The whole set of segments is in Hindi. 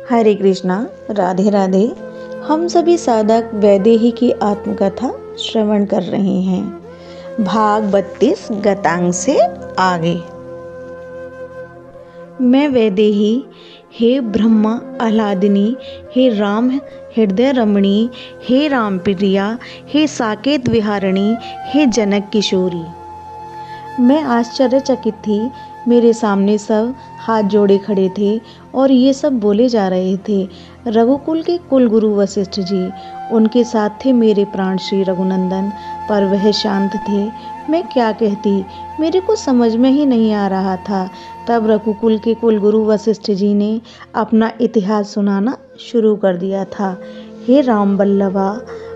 हरे कृष्णा, राधे राधे। हम सभी साधक वैदेही की आत्मकथा श्रवण कर रहे हैं। भाग 32 गतांग से आगे। मैं वैदेही, हे ब्रह्मा आह्लादिनी, हे राम हृदय रमणी, हे राम प्रिया, हे साकेत विहारिणी, हे जनक किशोरी। मैं आश्चर्यचकित थी। मेरे सामने सब हाथ जोड़े खड़े थे और ये सब बोले जा रहे थे। रघुकुल के कुल गुरु वशिष्ठ जी, उनके साथ थे मेरे प्राण श्री रघुनंदन, पर वह शांत थे। मैं क्या कहती, मेरे को समझ में ही नहीं आ रहा था। तब रघुकुल के कुल गुरु वशिष्ठ जी ने अपना इतिहास सुनाना शुरू कर दिया था। हे राम बल्लभा,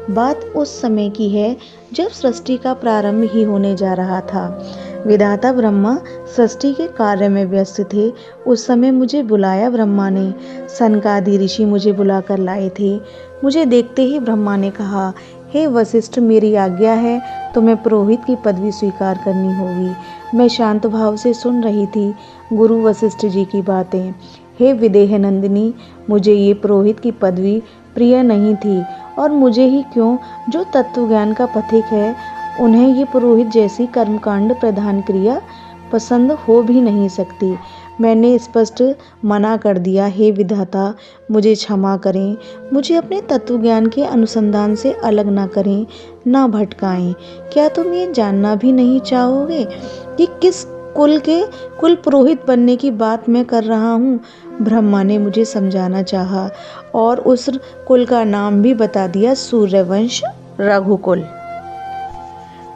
बात उस समय की है जब सृष्टि का प्रारंभ ही होने जा रहा था। विधाता ब्रह्मा सृष्टि के कार्य में व्यस्त थे। उस समय मुझे बुलाया ब्रह्मा ने। सनकादि ऋषि मुझे बुलाकर लाए थे। मुझे देखते ही ब्रह्मा ने कहा, हे वशिष्ठ, मेरी आज्ञा है, तुम्हें पुरोहित की पदवी स्वीकार करनी होगी। मैं शांत भाव से सुन रही थी गुरु वशिष्ठ जी की बातें। हे विदेह नंदिनी, मुझे ये पुरोहित की पदवी प्रिय नहीं थी, और मुझे ही क्यों, जो तत्व ज्ञान का पथिक है, उन्हें ये पुरोहित जैसी कर्मकांड प्रधान क्रिया पसंद हो भी नहीं सकती। मैंने स्पष्ट मना कर दिया। हे विधाता, मुझे क्षमा करें, मुझे अपने तत्व ज्ञान के अनुसंधान से अलग ना करें, ना भटकाएं। क्या तुम ये जानना भी नहीं चाहोगे कि किस कुल के कुल पुरोहित बनने की बात मैं कर रहा हूँ? ब्रह्मा ने मुझे समझाना चाहा और उस कुल का नाम भी बता दिया, सूर्यवंश रघुकुल।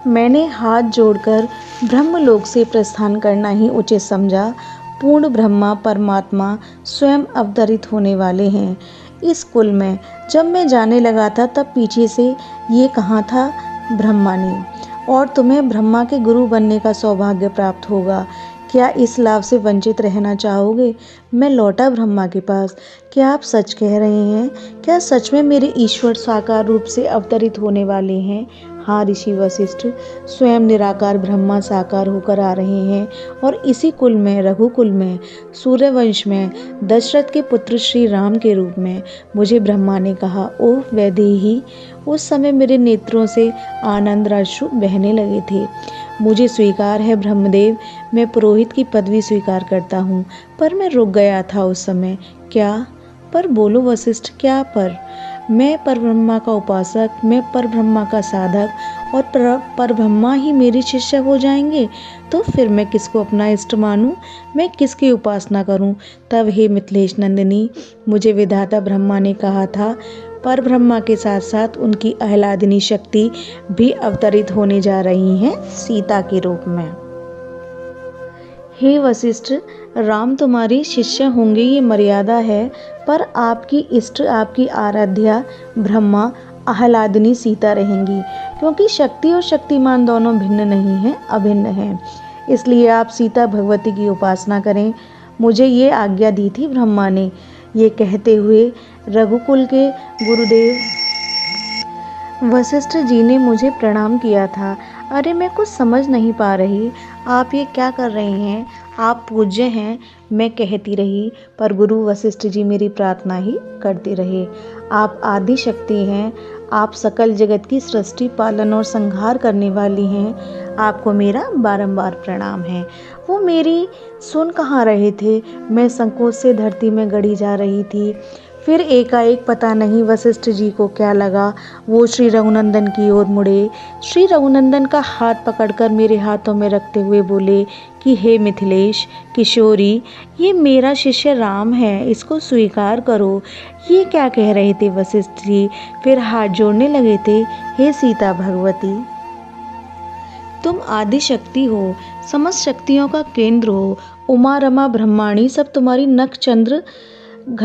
मैंने हाथ जोड़कर ब्रह्मलोक से प्रस्थान करना ही उचित समझा। पूर्ण ब्रह्मा परमात्मा स्वयं अवतरित होने वाले हैं इस कुल में। जब मैं जाने लगा था तब पीछे से ये कहा था ब्रह्मा ने, और तुम्हें ब्रह्मा के गुरु बनने का सौभाग्य प्राप्त होगा। क्या इस लाभ से वंचित रहना चाहोगे? मैं लौटा ब्रह्मा के पास। क्या आप सच कह रहे हैं? क्या सच में मेरे ईश्वर साकार रूप से अवतरित होने वाले हैं? हाँ ऋषि वशिष्ठ, स्वयं निराकार ब्रह्मा साकार होकर आ रहे हैं, और इसी कुल में, रघुकुल में, सूर्यवंश में, दशरथ के पुत्र श्री राम के रूप में। मुझे ब्रह्मा ने कहा, ओह वैदेही। उस समय मेरे नेत्रों से आनंद अश्रु बहने लगे थे। मुझे स्वीकार है ब्रह्मदेव, मैं पुरोहित की पदवी स्वीकार करता हूँ। पर मैं रुक गया था उस समय। क्या पर? बोलो वशिष्ठ, क्या पर? मैं परब्रह्मा का उपासक, मैं परब्रह्मा का साधक, और परब्रह्मा ही मेरे शिष्य हो जाएंगे, तो फिर मैं किसको अपना इष्ट मानूं? मैं किसकी उपासना करूं? तब हे मिथिलेश नंदिनी, मुझे विधाता ब्रह्मा ने कहा था, परब्रह्मा के साथ साथ उनकी आह्लादिनी शक्ति भी अवतरित होने जा रही हैं सीता के रूप में। हे वशिष्ठ, राम तुम्हारी शिष्य होंगे ये मर्यादा है, पर आपकी इष्ट, आपकी आराध्या ब्रह्मा आह्लादिनी सीता रहेंगी, क्योंकि शक्ति और शक्तिमान दोनों भिन्न नहीं हैं, अभिन्न हैं। इसलिए आप सीता भगवती की उपासना करें। मुझे ये आज्ञा दी थी ब्रह्मा ने। ये कहते हुए रघुकुल के गुरुदेव वशिष्ठ जी ने मुझे प्रणाम किया था। अरे मैं कुछ समझ नहीं पा रही, आप ये क्या कर रहे हैं? आप पूज्य हैं, मैं कहती रही, पर गुरु वशिष्ठ जी मेरी प्रार्थना ही करते रहे। आप आदि शक्ति हैं, आप सकल जगत की सृष्टि, पालन और संहार करने वाली हैं। आपको मेरा बारंबार प्रणाम है। वो मेरी सुन कहाँ रहे थे। मैं संकोच से धरती में गड़ी जा रही थी। फिर एकाएक पता नहीं वशिष्ठ जी को क्या लगा, वो श्री रघुनंदन की ओर मुड़े। श्री रघुनंदन का हाथ पकड़कर मेरे हाथों में रखते हुए बोले कि हे मिथिलेश किशोरी, ये मेरा शिष्य राम है, इसको स्वीकार करो। ये क्या कह रहे थे वशिष्ठ जी? फिर हाथ जोड़ने लगे थे। हे सीता भगवती, तुम आदि शक्ति हो, समस्त शक्तियों का केंद्र हो। उमा रमा ब्रह्माणी सब तुम्हारी नख चंद्र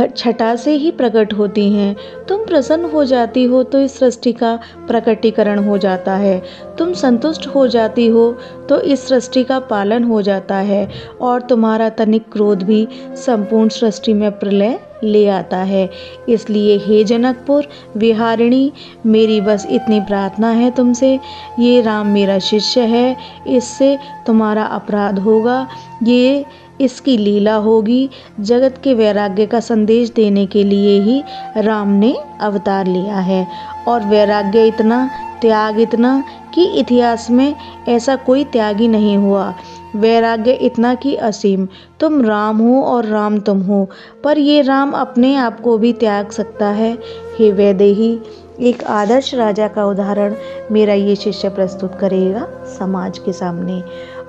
छटा से ही प्रकट होती हैं। तुम प्रसन्न हो जाती हो तो इस सृष्टि का प्रकटीकरण हो जाता है। तुम संतुष्ट हो जाती हो तो इस सृष्टि का पालन हो जाता है, और तुम्हारा तनिक क्रोध भी संपूर्ण सृष्टि में प्रलय ले आता है। इसलिए हे जनकपुर विहारिणी, मेरी बस इतनी प्रार्थना है तुमसे, ये राम मेरा शिष्य है, इससे तुम्हारा अपराध होगा। ये इसकी लीला होगी। जगत के वैराग्य का संदेश देने के लिए ही राम ने अवतार लिया है। और वैराग्य इतना, त्याग इतना कि इतिहास में ऐसा कोई त्यागी नहीं हुआ। वैराग्य इतना कि असीम। तुम राम हो और राम तुम हो, पर ये राम अपने आप को भी त्याग सकता है। हे वैदेही, एक आदर्श राजा का उदाहरण मेरा ये शिष्य प्रस्तुत करेगा समाज के सामने।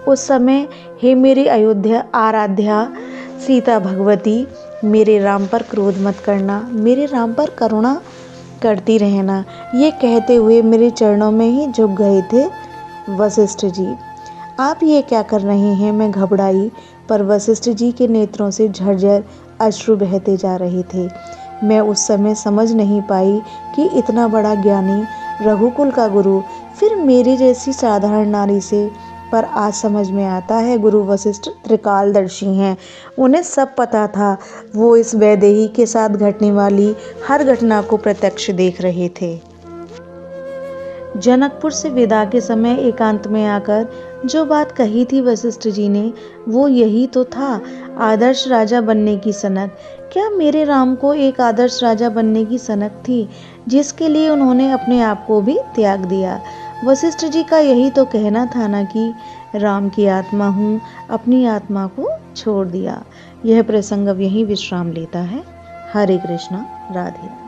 उस समय हे मेरी अयोध्या आराध्या सीता भगवती, मेरे राम पर क्रोध मत करना, मेरे राम पर करुणा करती रहना, ये कहते हुए मेरे चरणों में ही झुक गए थे वशिष्ठ जी। आप ये क्या कर रहे हैं? मैं घबराई, पर वशिष्ठ जी के नेत्रों से झरझर अश्रु बहते जा रहे थे। मैं उस समय समझ नहीं पाई कि इतना बड़ा ज्ञानी, रघुकुल का गुरु, फिर मेरी जैसी साधारण नारी से। पर आज समझ में आता है, गुरु वशिष्ठ त्रिकालदर्शी हैं। उन्हें सब पता था। वो इस वैदेही के साथ घटने वाली हर घटना को प्रत्यक्ष देख रहे थे। जनकपुर से विदा के समय एकांत में आकर जो बात कही थी वशिष्ठ जी ने, वो यही तो था, आदर्श राजा बनने की सनक। क्या मेरे राम को एक आदर्श राजा बनने की सनक थी, जिसके लिए उन्होंने अपने आप को भी त्याग दिया? वशिष्ठ जी का यही तो कहना था ना कि राम की आत्मा हूँ, अपनी आत्मा को छोड़ दिया। यह प्रसंग अब यहीं विश्राम लेता है। हरे कृष्णा, राधे राधे।